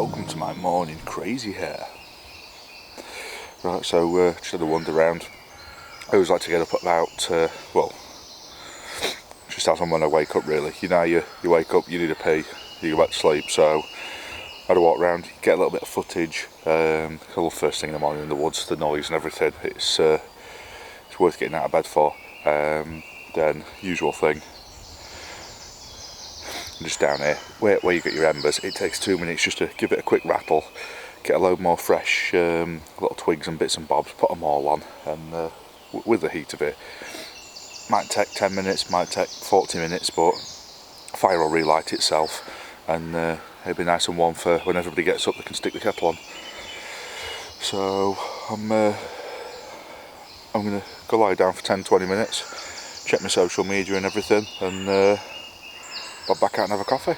welcome to my morning crazy hair. Right, so just had a wander around. I always like to get up at about, well, just as and when I wake up really. You know, you wake up, you need a pee, you go back to sleep, so I had a walk around, get a little bit of footage. I love first thing in the morning in the woods, the noise and everything. It's worth getting out of bed for. Then, usual thing, just down here, where you get your embers, it takes 2 minutes just to give it a quick rattle, get a load more fresh little twigs and bits and bobs, put them all on, and with the heat of it, might take 10 minutes, might take 40 minutes, but fire will relight itself, and it'll be nice and warm for when everybody gets up, they can stick the kettle on. So I'm going to go lie down for 10-20 minutes, check my social media and everything, and pop back out and have a coffee.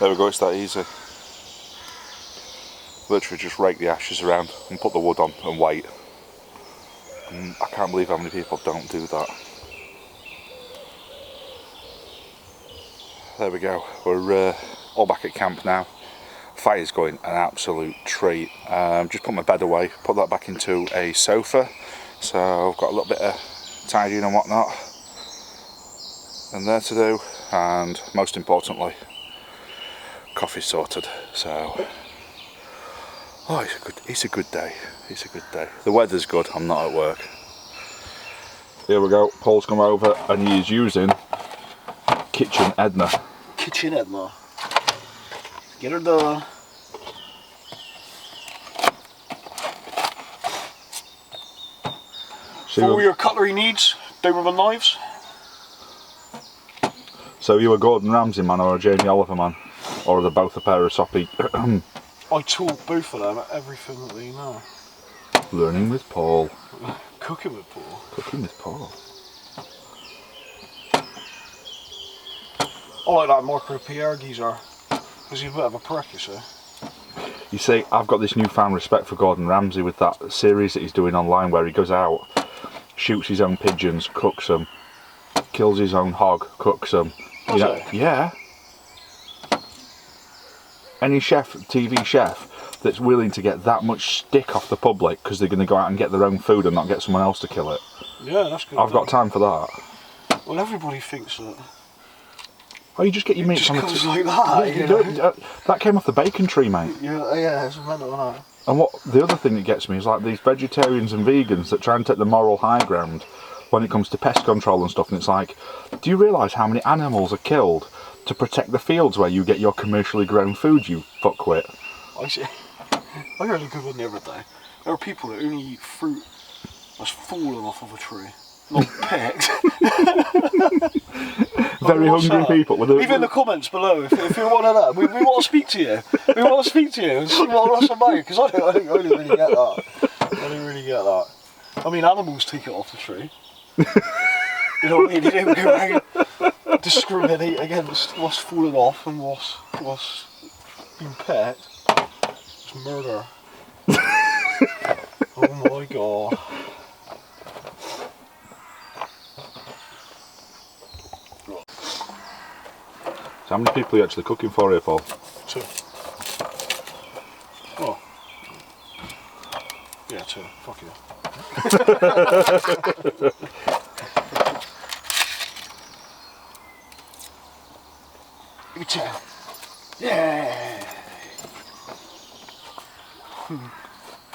There we go, it's that easy. Literally just rake the ashes around and put the wood on and wait. And I can't believe how many people don't do that. There we go, we're all back at camp now. Fire's going an absolute treat. Just put my bed away, put that back into a sofa. So I've got a little bit of tidying and whatnot and there to do, and most importantly, coffee sorted. So, oh, it's a good day. It's a good day. The weather's good. I'm not at work. Here we go. Paul's come over and he's using Kitchen Edna. Kitchen Edna. Get her done. For all your cutlery needs, Doberman knives. So you a Gordon Ramsay man or a Jamie Oliver man? Or are they both a pair of soppy? I taught both of them everything that they know. Learning with Paul. Cooking with Paul. Cooking with Paul. I like that micro PR geezer. Because he's a bit of a prick, you see. You see, I've got this newfound respect for Gordon Ramsay with that series that he's doing online where he goes out, shoots his own pigeons, cooks them, kills his own hog, cooks them. You know, yeah. Any chef, TV chef, that's willing to get that much stick off the public because they're going to go out and get their own food and not get someone else to kill it. Yeah, that's good. I've got time for that. Well, everybody thinks that. Oh, you just get your meat on the just like that, you know? That came off the bacon tree, mate. Yeah, it's mental, isn't it? And what the other thing that gets me is like these vegetarians and vegans that try and take the moral high ground when it comes to pest control and stuff, and it's like, do you realise how many animals are killed to protect the fields where you get your commercially grown food, you fuckwit? I heard a good one the other day. There are people that only eat fruit that's fallen off of a tree, not picked. Very hungry people. Leave in the comments below if you're one of them. We want to speak to you. We want to speak to you and see what that's about, because I don't really get that. I don't really get that. I mean, animals take it off the tree. You know what I mean? They don't go around discriminate against what's fallen off and what's been picked. It's murder. Oh my god. So how many people are you actually cooking for here, Paul? 2. Oh. Yeah, 2. Fuck you. Give me 2. Yeah.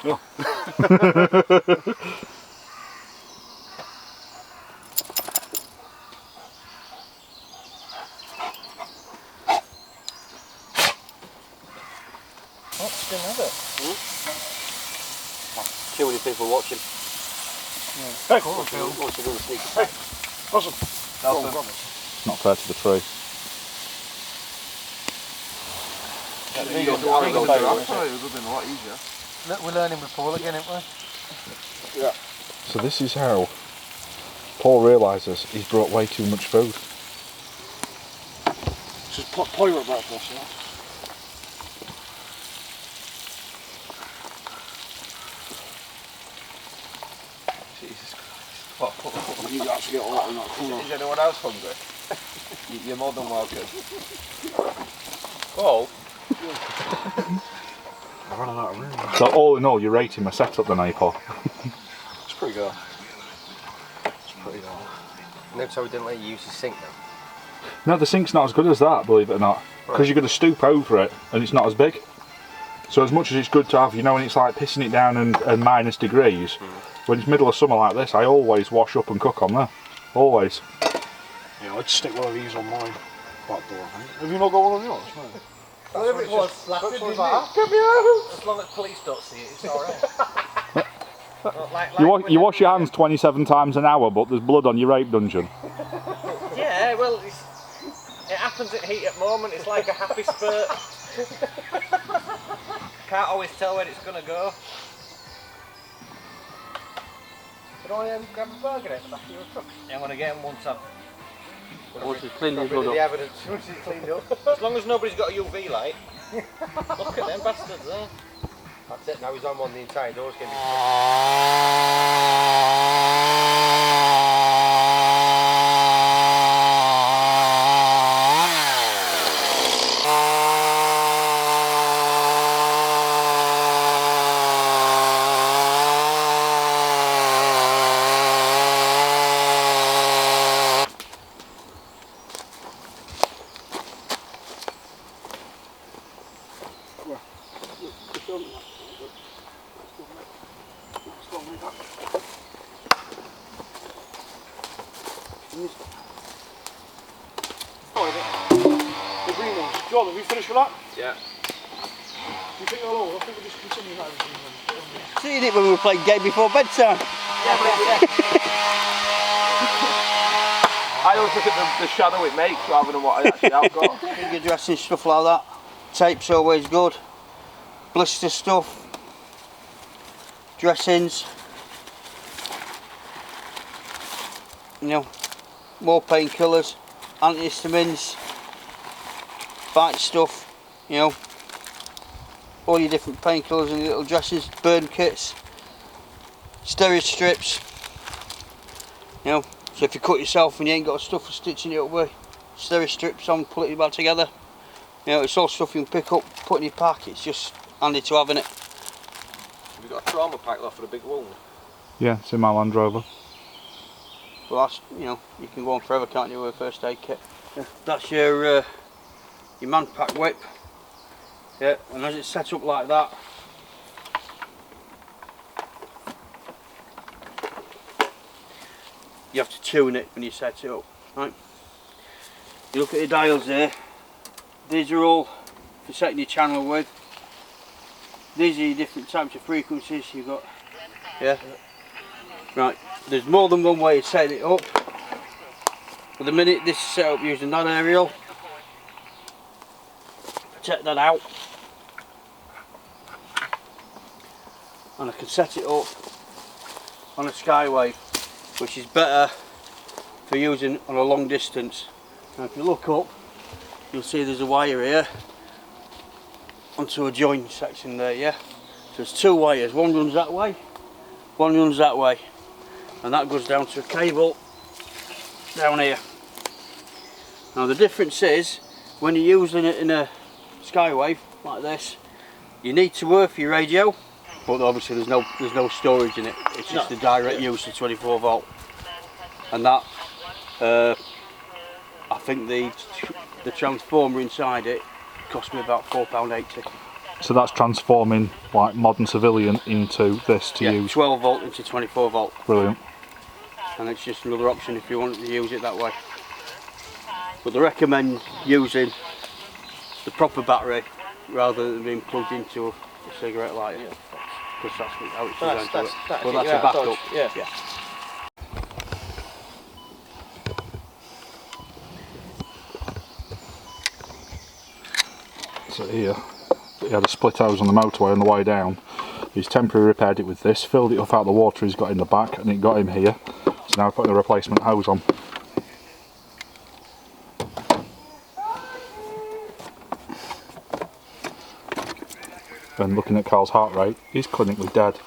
Oh. Didn't have it. Too many people watching. Yeah. Hey, what's he doing? Hey, awesome. Not fair to the tree. It would have been a lot easier. Look, we're learning with Paul again, aren't we? Yeah. So this is how Paul realises he's brought way too much food. This is pirate breakfast, yeah. Jesus Christ. You actually get a lot in that corner. Is anyone else hungry? You're more than welcome. Paul? I'm running out of room. So all in all, you're rating my setup then, Paul? It's pretty good. It's pretty good. No, so we didn't let you use the sink then? No, the sink's not as good as that, believe it or not. Because you're going to stoop over it and it's not as big. So as much as it's good to have, you know, when it's like pissing it down and minus degrees, when it's middle of summer like this, I always wash up and cook on there. Always. Yeah, I'd stick one of these on mine back door, I think. Have you not got one on yours? No. Whatever it was, laughing, that's didn't what it? it's like, "Get me out!" As long as police don't see it, it's alright. You wash your hands 27 times an hour, but there's blood on your rape dungeon. Yeah, well, it happens at heat at moment, it's like a happy spurt. Can't always tell where it's going to go. Can I grab a burger at the back of your truck? Yeah, I'm going to get him once I've Clean got rid of the evidence. Once it's cleaned up. As long as nobody's got a UV light. Look at them bastards there. That's it, now he's on one, the entire door's going to be... The green ones. John, have we finished with that? Yeah. Do you think they'll all? I think we'll just continue that with green ones. Seen it when we were playing game before bedtime. I always look at the shadow it makes rather than what I actually have got. Finger dressing, stuff like that. Tape's always good. Blister stuff. Dressings. You know, more painkillers, antihistamines, bite stuff, you know, all your different painkillers and little dressings, burn kits, steroid strips, you know, so if you cut yourself and you ain't got stuff for stitching it up with, steroid strips on, pull it back together, you know, it's all stuff you can pick up, put in your pack, it's just handy to have in it. Have you got a trauma pack though for a big wound? Yeah, it's in my Land Rover. Well, that's, you know, you can go on forever, can't you, with a first aid kit. Yeah. That's your man pack whip. Yeah, and as it's set up like that, you have to tune it when you set it up, right? You look at the dials there. These are all for setting your channel with. These are your different types of frequencies you've got. Yeah. Right. There's more than one way of setting it up. For the minute this is set up using that aerial. Check that out. And I can set it up on a Skywave, which is better for using on a long distance. Now if you look up, you'll see there's a wire here onto a join section there, yeah? So there's two wires, one runs that way, one runs that way. And that goes down to a cable down here. Now the difference is, when you're using it in a Skywave like this, you need to work your radio, but obviously there's no storage in it. It's just the direct use of 24 volt. And that, I think the transformer inside it cost me about £4.80. So that's transforming like modern civilian into this to use. 12 volt into 24 volt. Brilliant. And it's just another option if you want to use it that way. But they recommend using the proper battery rather than being plugged into a cigarette lighter, because that's how it's designed to work. Well, that's a backup. Yeah. So here, he had a split hose on the motorway on the way down. He's temporarily repaired it with this, filled it up out the water he's got in the back, and it got him here. So now we're putting a replacement hose on. And looking at Carl's heart rate, he's clinically dead.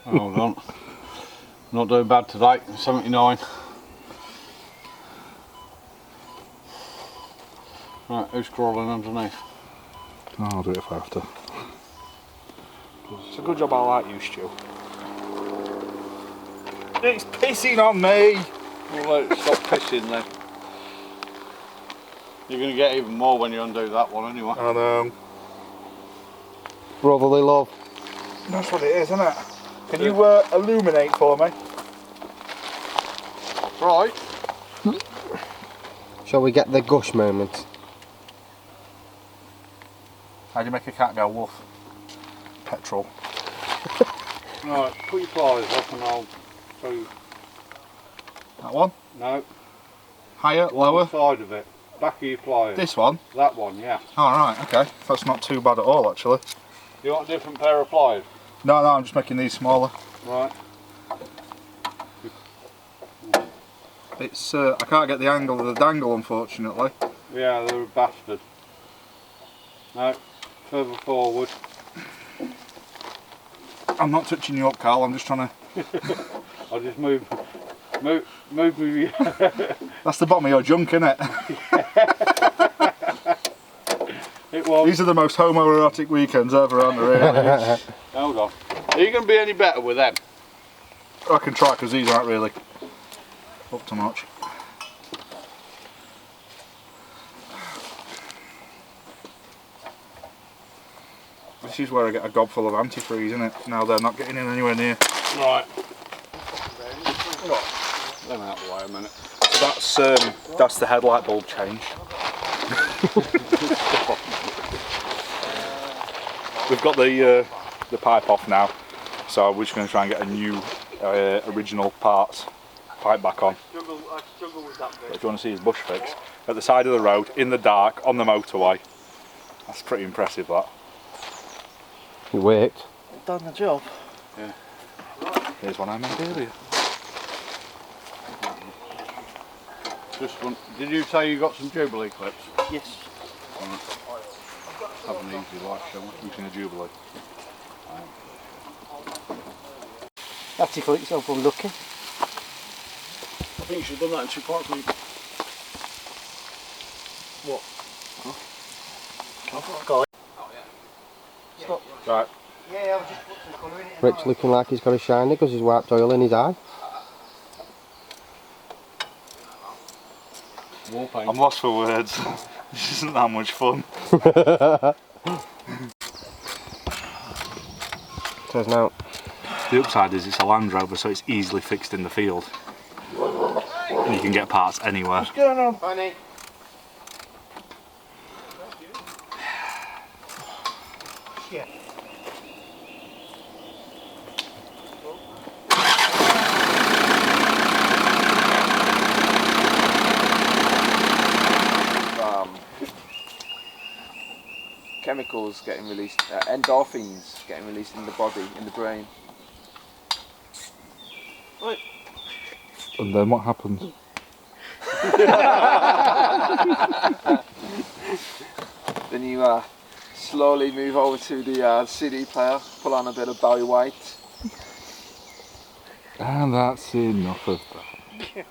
Hold on. Not doing bad today, 79. Right, who's crawling underneath? Oh, I'll do it if I have to. It's a good job I like you, Stu. It's pissing on me! Well, let it stop pissing then. You're going to get even more when you undo that one anyway. I know. Brotherly love. That's what it is, isn't it? Can you illuminate for me? Right. Shall we get the gush moment? How do you make a cat go woof? Petrol. Right, put your pliers up and I'll show you. That one? No, Higher? one Lower? side of it. Back of your pliers. This one? That one, yeah. Alright, okay. That's not too bad at all, actually. You want a different pair of pliers? No, I'm just making these smaller. Right. It's I can't get the angle of the dangle, unfortunately. Yeah, they're a bastard. No, further forward. I'm not touching you up, Carl. I'm just trying to... I'll just move me. That's the bottom of your junk, isn't it? It was. These are the most homoerotic weekends ever, aren't they, really? Hold on. Are you going to be any better with them? I can try, because these aren't really up to much. This is where I get a gob full of antifreeze, isn't it? Now they're not getting in anywhere near. Right. Them out of the way a minute. So that's the headlight bulb change. We've got the pipe off now, so we're just going to try and get a new original parts pipe back on. I struggle with that bit. If you want to see his bush fix, at the side of the road, in the dark, on the motorway. That's pretty impressive, that. It worked. Done the job. Yeah. Here's one I made earlier. Just one. Did you say you got some Jubilee clips? Yes. Have an easy life, shall we? Using a Jubilee. That's if you call yourself unlucky. I think you should have done that in 2 parts. What? Huh? I've got it. Oh, yeah. Right. Yeah, I'll just put some colour in it. Rich looking like he's got a shiny because he's wiped oil in his eye. Wall paint. I'm lost for words. This isn't that much fun. Says now. The upside is it's a Land Rover, so it's easily fixed in the field. And you can get parts anywhere. What's going on? Honey. Yeah. Chemicals getting released, endorphins getting released in the body, in the brain. And then what happens? Then you slowly move over to the CD player, pull on a bit of Barry White. And that's enough of that.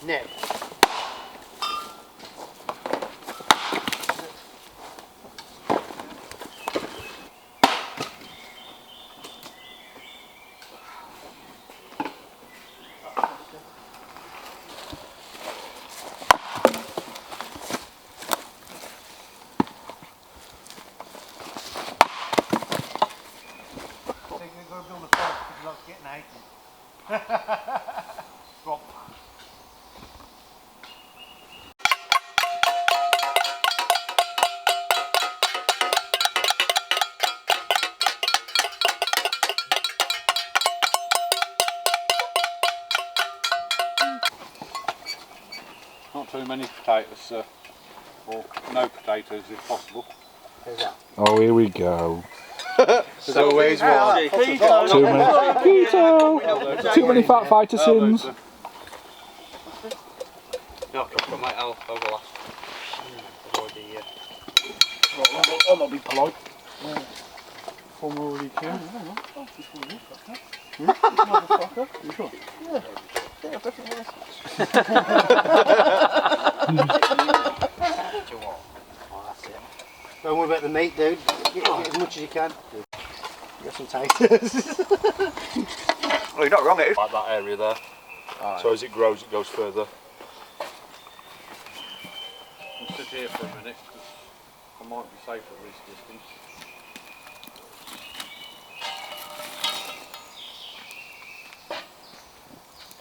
No. want too many potatoes, sir. Or no potatoes if possible. Oh, here we go. There's always one. Too many fat fighter sins. No, come on, I'll go last. I'll not be polite. I'm already killed. Motherfucker. You sure? Yeah. Yeah, definitely. Don't worry about the meat, dude. Get as much as you can. Get some taters. Well, you're not wrong, it is like that area there. So as it grows, it goes further. I'll sit here for a minute because I might be safe at this distance.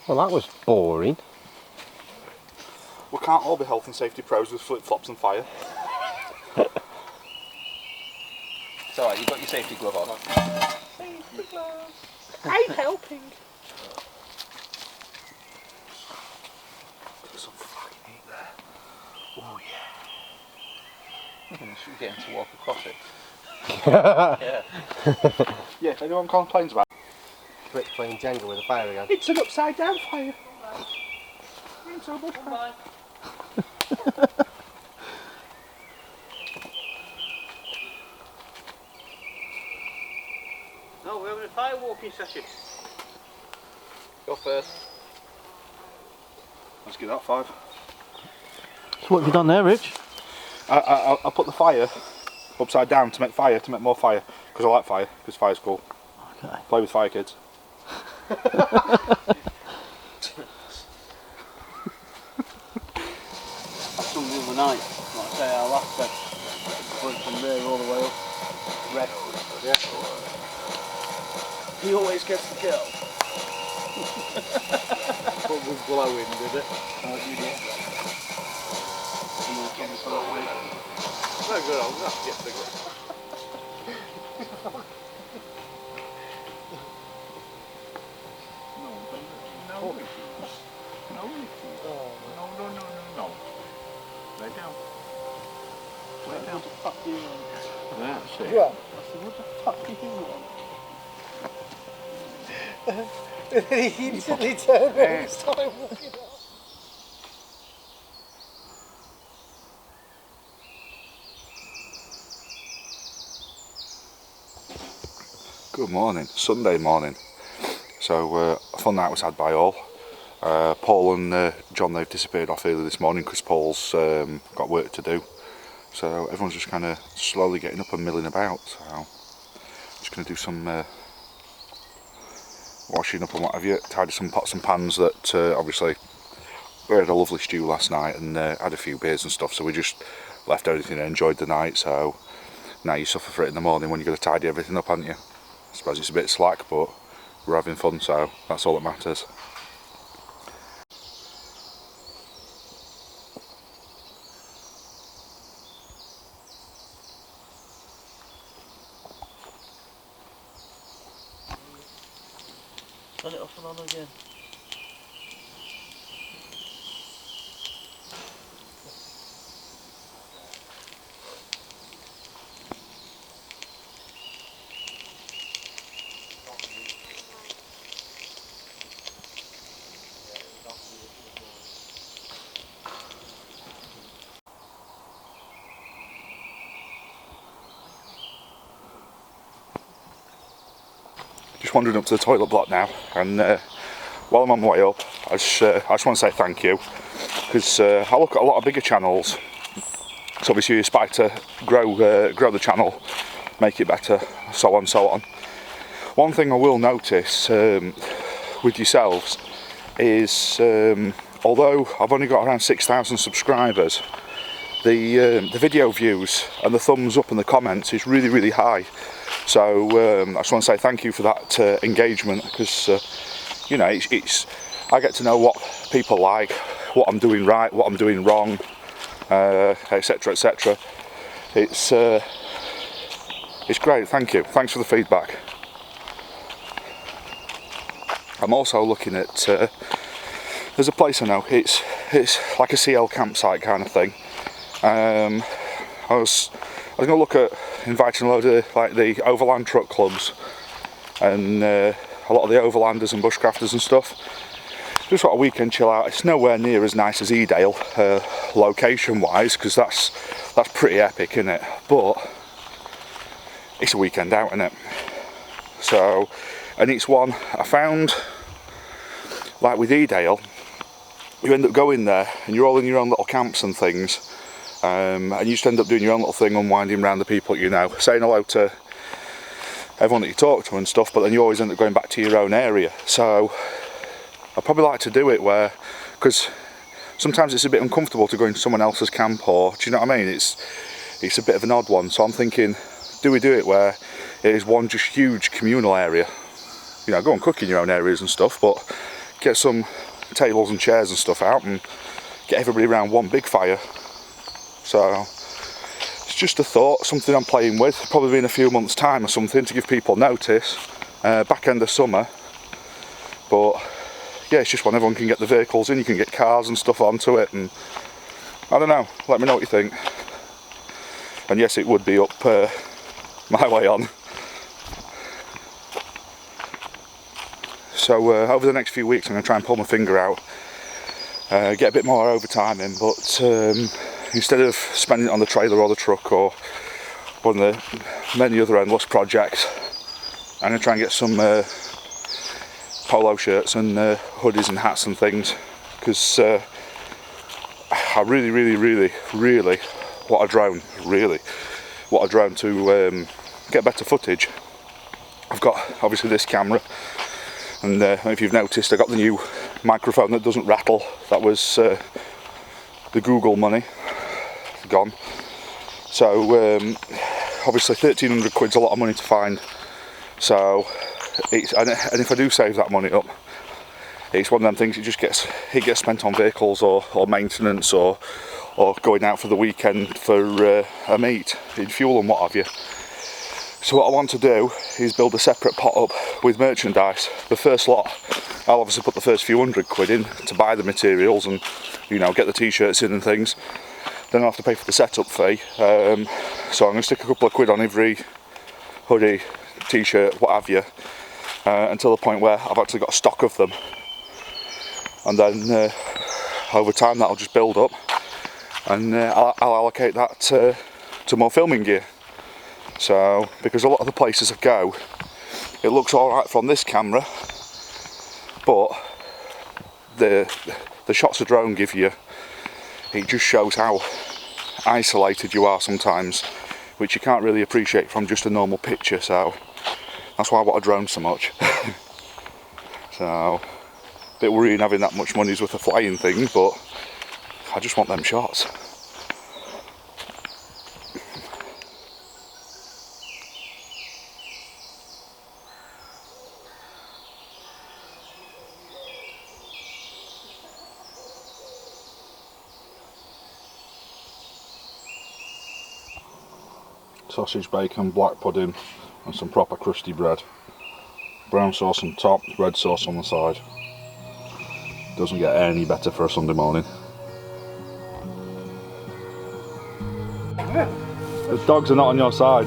Well, that was boring. We can't all be health and safety pros with flip-flops and fire. It's alright, you've got your safety glove on. Safety gloves. I'm helping. There's some fucking meat there. Oh yeah. Should get him to walk across it. Yeah, if anyone complains about Quick playing Jenga with a fire again. it's an upside down fire. It's so much fun. No, we're having a fire walking session. Go first. Let's get that 5. So what have you done there, Rich? I put the fire upside down to make more fire, because I like fire, because fire's cool. Okay. Play with fire, kids. I sung the other night, like I say, our last bed, went from there all the way up, red. Yeah. He always gets the kill. What was blowing, did it? No good, I'll have to get bigger. No. Lay down. Lay down. What the fuck do you want? That's it. Yeah. I said, what the fuck do you want? He instantly turned around and started walking out. Good morning, Sunday morning. So a fun night was had by all. Paul and John, they've disappeared off early this morning because Paul's got work to do. So everyone's just kind of slowly getting up and milling about. So just going to do some washing up and what have you. Tidy some pots and pans that obviously we had a lovely stew last night and had a few beers and stuff. So we just left everything and enjoyed the night. So now you suffer for it in the morning when you've got to tidy everything up, haven't you? I suppose it's a bit slack, but we're having fun, so that's all that matters. Turn it off and on again. Just wandering up to the toilet block now, and while I'm on my way up, I just want to say thank you, because I look at a lot of bigger channels, so obviously you aspire to grow the channel, make it better, so on. One thing I will notice with yourselves is although I've only got around 6,000 subscribers, the video views and the thumbs up and the comments is really high. So I just want to say thank you for that engagement, because you know, it's I get to know what people like, what I'm doing right, what I'm doing wrong, etc. It's great. Thank you. Thanks for the feedback. I'm also looking at there's a place I know. It's like a CL campsite kind of thing. I was going to look at inviting a load of like the overland truck clubs and a lot of the overlanders and bushcrafters and stuff. Just got a weekend chill out. It's nowhere near as nice as Edale, location wise, because that's pretty epic, isn't it? But it's a weekend out, isn't it? So, and it's one I found, like with Edale, you end up going there and you're all in your own little camps and things, and you just end up doing your own little thing, unwinding around the people you know, saying hello to everyone that you talk to and stuff, but then you always end up going back to your own area. So I'd probably like to do it where, because sometimes it's a bit uncomfortable to go into someone else's camp, or do you know what I mean? It's a bit of an odd one. So I'm thinking, do we do it where it is one just huge communal area? You know, go and cook in your own areas and stuff, but get some tables and chairs and stuff out and get everybody around one big fire. So it's just a thought, something I'm playing with, probably in a few months' time or something, to give people notice, back end of summer. But yeah, it's just when everyone can get the vehicles in, you can get cars and stuff onto it, and I don't know, let me know what you think. And yes, it would be up my way on. So over the next few weeks I'm going to try and pull my finger out, get a bit more overtime in, but instead of spending it on the trailer or the truck or one of the many other endless projects, I'm going to try and get some polo shirts and hoodies and hats and things, because I really want a drone, to get better footage. I've got obviously this camera, and if you've noticed, I got the new microphone that doesn't rattle. That was the Google money gone. So obviously 1,300 quid's a lot of money to find. So and if I do save that money up, it's one of them things. It gets spent on vehicles or maintenance or going out for the weekend for a meet in fuel and what have you. So what I want to do is build a separate pot up with merchandise. The first lot, I'll obviously put the first few £100 in to buy the materials and, you know, get the t-shirts in and things. Then I'll have to pay for the setup fee. So I'm going to stick a couple of quid on every hoodie, t-shirt, what have you, until the point where I've actually got a stock of them. And then over time that'll just build up, and I'll allocate that to more filming gear. So, because a lot of the places I go, it looks alright from this camera, but the shots a drone give you, it just shows how isolated you are sometimes, which you can't really appreciate from just a normal picture. So that's why I want a drone so much. So, a bit worrying having that much money's worth of flying things, but I just want them shots. Sausage, bacon, black pudding and some proper crusty bread. Brown sauce on top, red sauce on the side. Doesn't get any better for a Sunday morning. The dogs are not on your side.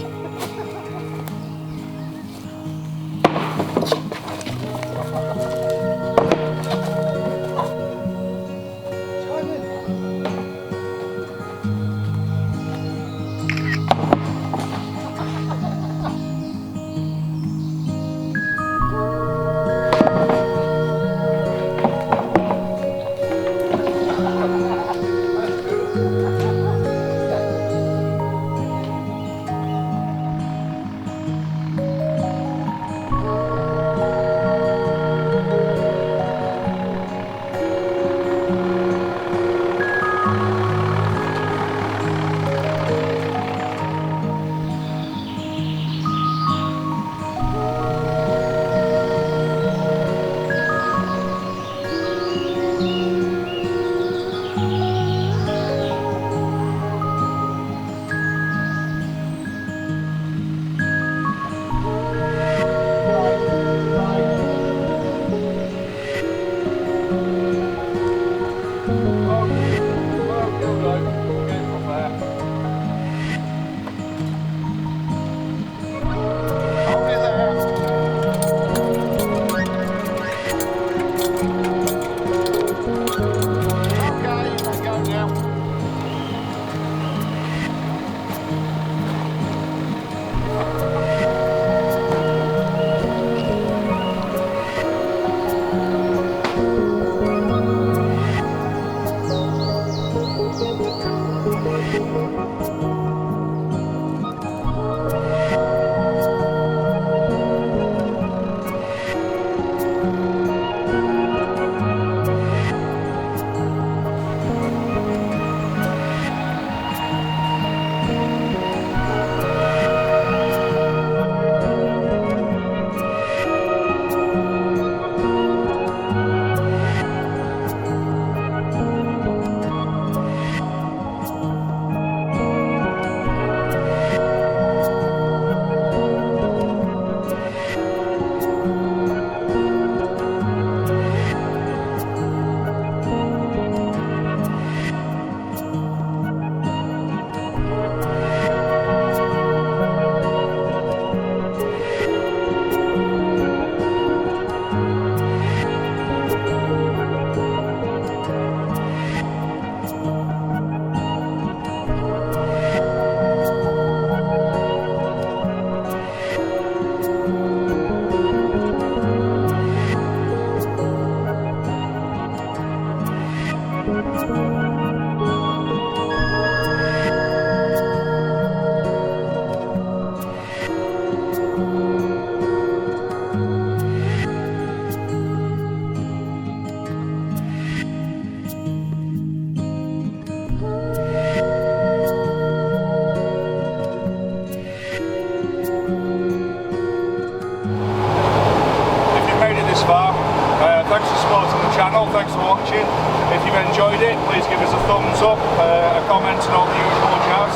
Thanks for supporting the channel, thanks for watching. If you've enjoyed it, please give us a thumbs up, a comment and all the usual jazz.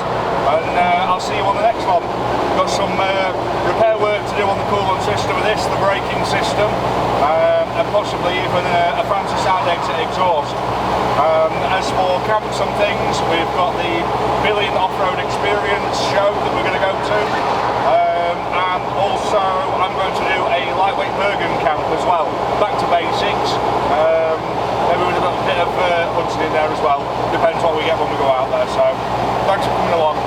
And I'll see you on the next one. Got some repair work to do on the coolant system of this, the braking system, and possibly even a fancy side exit exhaust. As for camps and things, we've got the Billion Off-Road Experience show that we're going to go to. And also I'm going to do a lightweight Bergen camp as well. Back to basics. Maybe with a little bit of hunting in there as well. Depends what we get when we go out there. So thanks for coming along.